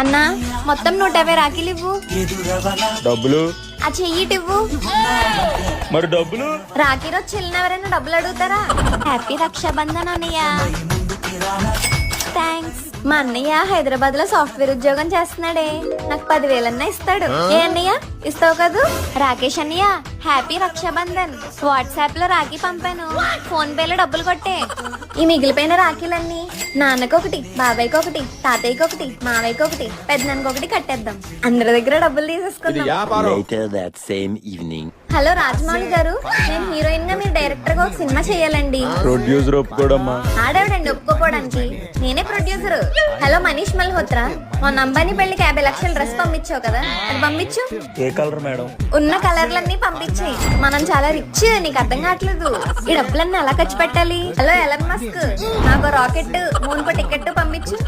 అన్నా మొత్తం 150 రాఖీలు ఇవ్వు. డబ్బులు ఆ చెయ్యిటివ్వు. మరి డబ్బులు రాఖీ రోజు చెల్లిన ఎవరైనా డబ్బులు అడుగుతారా? హ్యాపీ రక్షాబంధన్ అన్నయ్య. థ్యాంక్స్. మా అన్నయ్య హైదరాబాద్ లో సాఫ్ట్వేర్ ఉద్యోగం చేస్తున్నాడే, నాకు 10,000 ఇస్తాడు. ఏ అన్నయ్య ఇస్తావు కదూ? రాకేష్ అన్నయ్య హ్యాపీ రక్షాబంధన్. వాట్సాప్ లో రాఖీ పంపాను, ఫోన్ పే లో డబ్బులు కొట్టే. ఈ మిగిలిపోయిన రాఖీలన్నీ నాన్నకి ఒకటి, బాబాయ్కి ఒకటి, తాతయ్యకి ఒకటి, మావయ్యకి ఒకటి, పెద్దనాన్నకి ఒకటి కట్టేద్దాం. అందరి దగ్గర డబ్బులు తీసేసుకుందాం. Later that same evening. Hello Rajamouli గారు, నేను హీరోయిన్ గా మీరు డైరెక్టర్ గా ఒక సినిమా చేయాలండి. ప్రొడ్యూసర్ ఒప్పుకోడమ్మా. ఆడేవిడండి ఒప్పుకోపోవడానికి, నేనే ప్రొడ్యూసర్. హలో మనీష్ మల్హోత్రా, మొన్న అంబానీ పెళ్లికి 50 లక్షల డ్రెస్ పంపించావు కదా, అది పంపించు. ఏ కలర్ మేడం? ఉన్న కలర్లన్నీ పంపించాయి. మనం చాలా రిచ్, నీకు అర్థం కావట్లేదు. ఈ డబ్బులన్నీ ఎలా ఖర్చు పెట్టాలి? హలో ఎలన్ మస్క్, నాకు రాకెట్, మూన్ కో టికెట్ పంపించు.